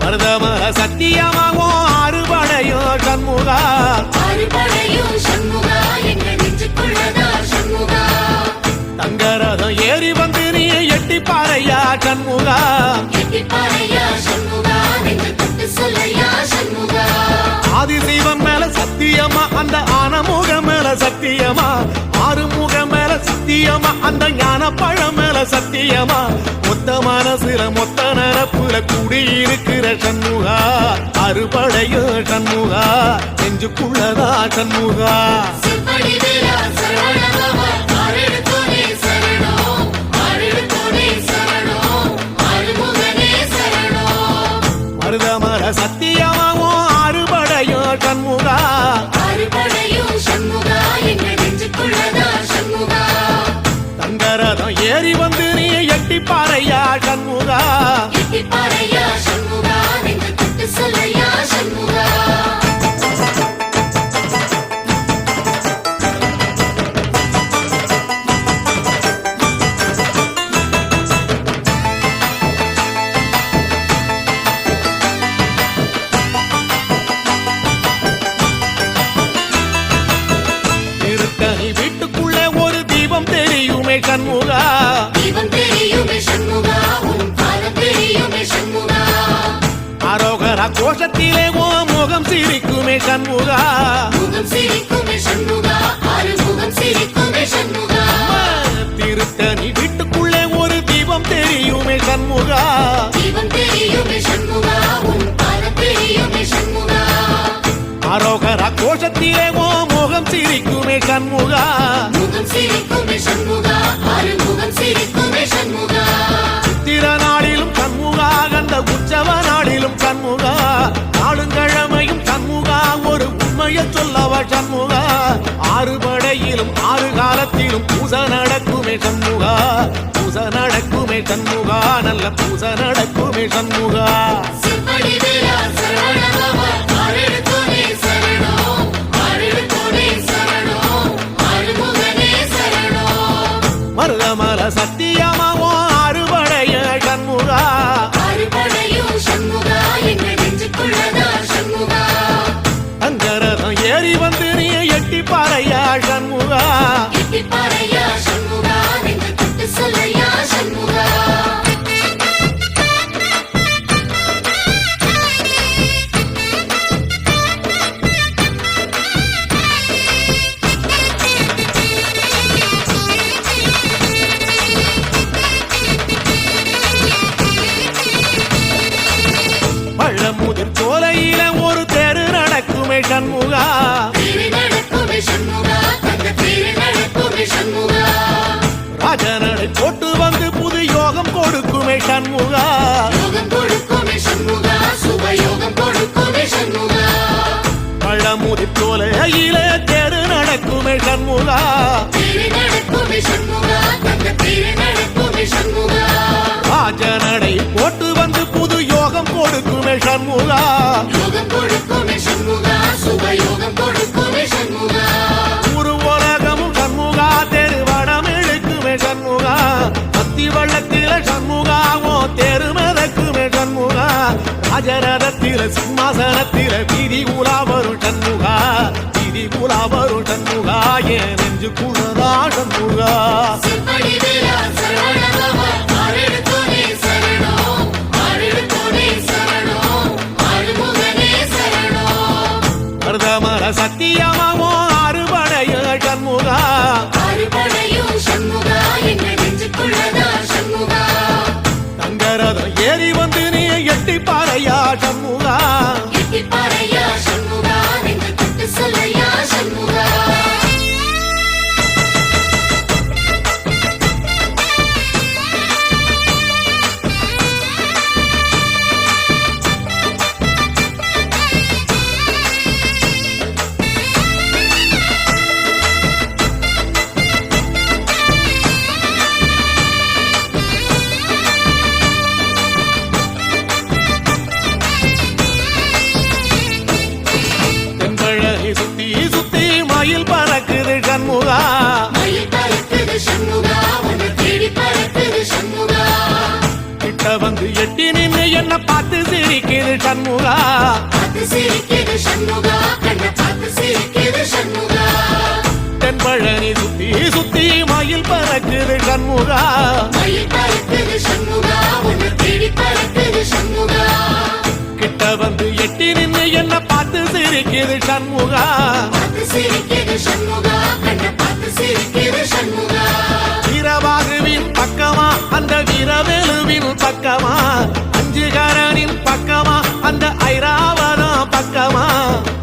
மருதமர சத்தியமாவோ அறுபடையோ சண்முகா தங்கரதம் ஏறி வந்து நீ எட்டி பாறையா சண்முகா ஆதிசைவம் மேல சத்தியமா அந்த ஆனமுகம் மேல சத்தியமா ஆறுமுகம் மேல சத்தியமா அந்த ஞான பழம் மேல சத்தியமா மொத்த மனசுல மொத்த நரப்புல குடியிருக்கிற சண்முகா அறுபடையோ சண்முகா நெஞ்சுக்குள்ளதா சண்முகா மருதமர சத்தியமாவோ அறுபடையோ சண்முகா தங்கரதம் ஏறி வந்து நீ எட்டி பாறையா சண்முகா திருத்தணி வீட்டுக்குள்ள ஒரு தீபம் தெரியுமே சண்முகா அரோகரா கோஷத்திலே ஓ முகம் சிரிக்குமே சண்முகா திருத்தணி வீட்டுக்குள்ளே ஒரு தீபம் தெரியுமே சண்முகா அரோகரா கோஷத்திலே ஓ முகம் சிரிக்குமே சண்முகா சித்திர நாளிலும் சண்முகா கந்த உற்சவ நாளிலும் சண்முகா நாடுங்கிழமையும் சண்முகா ஒரு உண்மையை சொல்லவா சண்முகா ஆறுபடையிலும் ஆறு காலத்திலும் பூச நடக்குமே சண்முகா பூச நடக்குமே சண்முகா நல்ல பூச நடக்குமே சண்முகா மருதமர சத்தியமாவோ அறுபடைய சண்முகா தங்கரதம் ஏறி வந்து நீ எட்டி பாறையா சண்முகா பழமுதிர் சோலையில ஒரு தெரு நடக்குமே சண்முகா ராஜனடை போட்டு வந்து புது யோகம் கொடுக்குமே சண்முகா பழமுதிர் சோலையில தெரு நடக்குமே சண்முகா ராஜனடை போட்டு வந்து புது யோகம் கொடுக்குமே சண்முகா ஒரு உலகமும் சண்முகா தெருவடம் இழுக்குமே சண்முகா பத்தி வள்ளத்தில சண்முகாவோ தெரு மிதக்குமே சண்முகா ராஜரதத்தில சிம்மாசனத்தில வீதி உலா வரும் சண்முகா வீதி உலா வரும் சண்முகா ஏன் நெஞ்சு குழதா சண்முகா மருதமர சத்தியமாவோ அறுபடைய சண்முகா தங்கரதம் ஏறி வந்து நீ எட்டி பாறையா சண்முகா என்ன பார்த்து சிரிக்குது சண்முகா பார்த்து சிரிக்குது சண்முகா கண்ண பார்த்து சிரிக்குது சண்முகா தென்பழனி சுத்தி சுத்தி மயில் பறக்குது சண்முகா மயில் பறக்குது சண்முகா உன்னை தேடி பறக்குது சண்முகா கிட்ட வந்து எட்டி நின்னு என்ன பார்த்து சிரிக்குது சண்முகா பார்த்து சிரிக்குது சண்முகா கண்ண பார்த்து சிரிக்குது சண்முகா வீரபாகுவின் பக்கமா அந்த வீரவேலுவின் பக்கமா அஞ்சுகாரனின் பக்கமா அந்த ஐராவதம் பக்கமா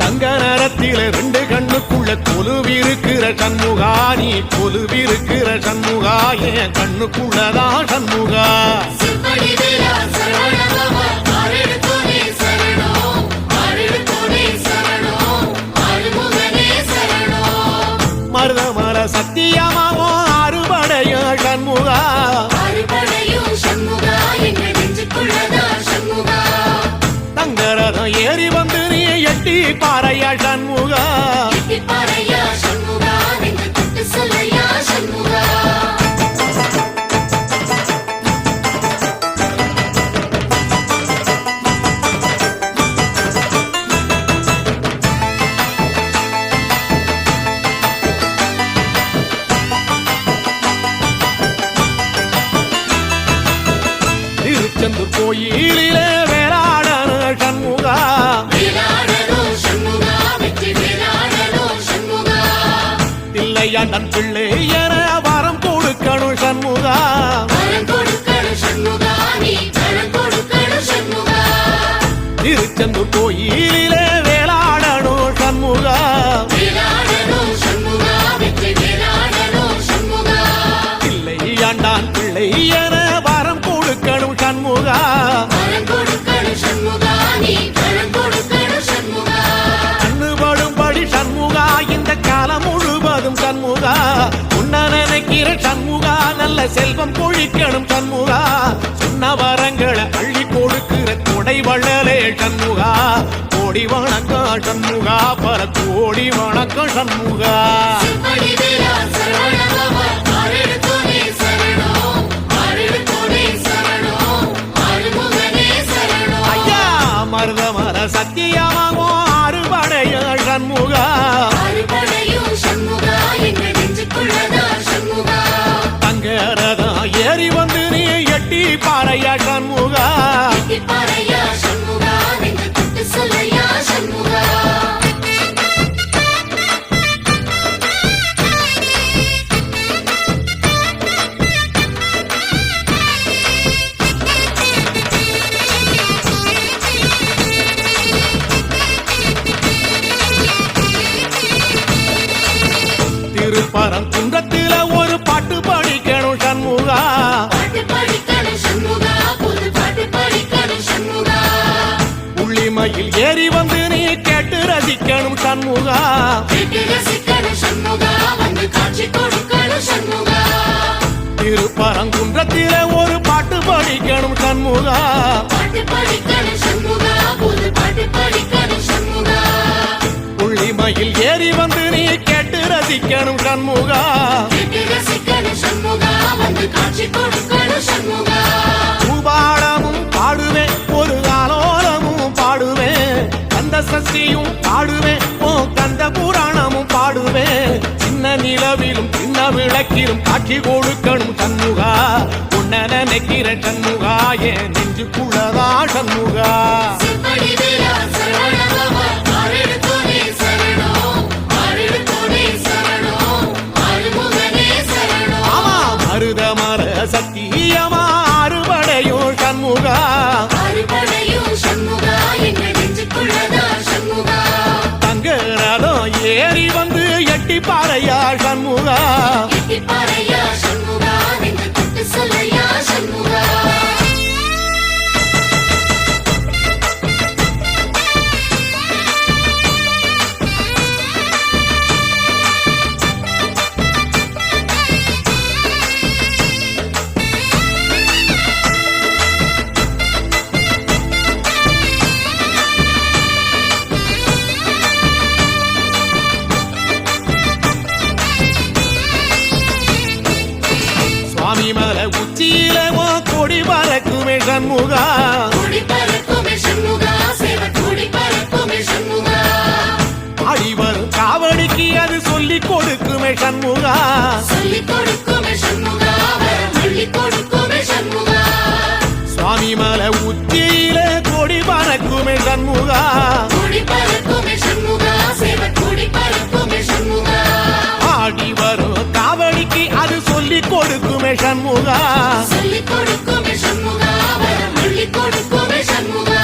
தங்க நேரத்தில ரெண்டு கண்ணுக்குள்ள கொலுவிருக்கிற சண்முகா நீ கொலுவிருக்கிற சண்முகா என் கண்ணுக்குள்ளதான் சண்முகா சிற்படி வேலா சரவணபவா ஆரெடுத்தோனே சரணம் ஆரெடுத்தோனே சரணம் ஆறுமுகனே சரணம் மருதமர சத்தியமாவோ அறுபடைய சண்முகா ஆறுபடையும் சண்முகா எங்க நெஞ்சுக்குள்ளதா சண்முகா தங்கரதம் ஏறி வந்து நீ எட்டி பாறையா சண்முகா எட்டிப்பாறையா சண்முகா நெஞ்சு தொட்டு சொல்லையா சண்முகா திருச்செந்தூர் கோயிலிலே வேளாடன சண்முகா வேலாடணும் சண்முகா வெற்றி வேலாடணும் சண்முகா தில்லையாண்டன் பிள்ளை என வரம் கொடுக்கணும் சண்முகா வரம் கொடுக்கணும் சண்முகா நீ வரம் கொடுக்கணும் சண்முகா திருச்செந்தூர் கோயிலிலே வேளாடணும் சண்முகா வேலாடணும் சண்முகா வெற்றி வேலாடணும் சண்முகா தில்லையாண்டான் பிள்ளை என வரம் கொடுக்கணும் சண்முகா வரம் கொடுக்கணும் சண்முகா நீ வரம் கொடுக்கணும் சண்முகா கண்ணுபடும்படி சண்முகா இந்த காலம் முழுவதும் சண்முகா உன்ன நினைக்கிற சண்முகா நல்ல செல்வம் பொழிக்கணும் சண்முகா சொன்ன வரங்களை அள்ளி கொடுக்கிற கொடை வள்ளலே சண்முகா கோடி வணக்கம் சண்முகா பல கோடி வணக்கம் சண்முகா சிற்படி வேலா சரவணபவா ஆரெடுத்தோனே சரணம் ஆரெடுத்தோனே சரணம் ஆறுமுகனே சரணம் ஐயா மருதமர சத்தியமாவோ அறுபடைய சண்முகா ஆறுபடையும் சண்முகா எங்க நெஞ்சுக்குள்ளதா சண்முகா தங்கரதம் ஏறி வந்து நீ எட்டி பாறையா சண்முகா எட்டிப்பாறையா சண்முகா நெஞ்சு தொட்டு சொல்லையா சண்முகா திருப்பரங்குன்றத்தில ஒரு பாட்டு படிக்கணும் சண்முகா பாட்டு படிக்கணும் சண்முகா புது பாட்டு படிக்கணும் சண்முகா உள்ளிமையில் ஏறி வந்து நீ கேட்டு ரசிக்கணும் சண்முகா கேட்டு ரசிக்கணும் சண்முகா வந்து காட்சி கொடுக்கணும் சண்முகா திருப்பரங்குன்றத்தில ஒரு பாட்டு படிக்கணும் சண்முகா பாட்டு படிக்கணும் சண்முகா புது பாட்டு படிக்கணும் சண்முகா உள்ளிமையில் ஏறி வந்து நீ கேட்டு ரசிக்கணும் சண்முகா கேட்டு ரசிக்கணும் சண்முகா வந்து காட்சி கொடுக்கணும் சண்முகா பூபாடமும் பாடுவேன் ஒரு ஆலோலமும் பாடுவேன் கந்த சஷ்டியும் பாடுவேன் ஓ கந்த புராணமும் பாடுவேன் சின்ன நிலவிலும் சின்ன விளக்கிலும் காட்சி கொடுக்கணும் சண்முகா உன்ன நினைக்கிற சண்முகா என் நெஞ்சுக்குள்ளதா சண்முகா சிற்படி வேலா சரவணபவா ஆரெடுத்தோனே சரணம் ஆரெடுத்தோனே சரணம் ஆறுமுகனே சரணம் ஆமா மருதமர சத்தியமா அறுபடையும் சண்முகா ஆறுபடையும் சண்முகா எங்க நெஞ்சுக்குள்ளதா சண்முகா தங்கரதம் ஏறி வந்து எட்டி பாறையா சண்முகா எட்டிப்பாறையா சண்முகா நெஞ்சு தொட்டு சொல்லையா சண்முகா கொடுக்குமே சண்முகா சொல்லிக் கொடுக்குமே சண்முகா வரம் அள்ளிக் கொடுக்குமே சண்முகா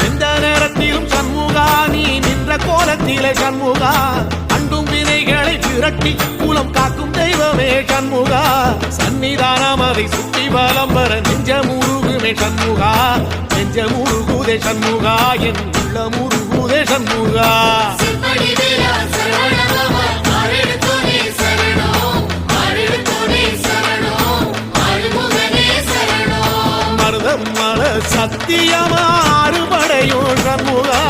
எந்த நேரத்திலும் சண்முகா நீ நின்ற கோலத்திலே சண்முகா அண்டும் வினைகளை விரட்டி குலம் காக்கும் தெய்வமே சண்முகா சன்னிதானம் அதை சுற்றி பலம் வர நெஞ்ச முருகுமே சண்முகா நெஞ்ச முருகுதே சண்முகா என் உள்ள முருகுதே சண்முகா செம்படி வேலா சரவணபவா ஆரெடுத்தோனே சரணம் ஆரெடுத்தோனே சரணம் ஆறுமுகனே சரணம் மருதம் மல சத்தியமா அறுபடையும் சண்முகா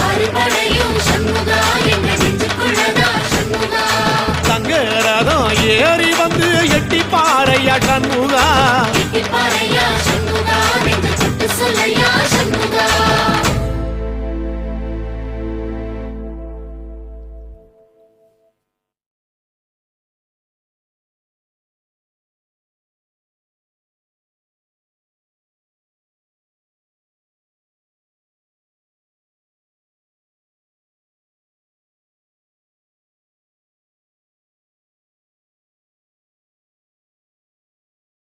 அறுபடையும் சண்முகா எங்க நெஞ்சுக்குள்ளதா சண்முகா சங்கரதம் ஏறி வந்து எட்டி பாறையா சண்முகா எட்டிப்பாறையா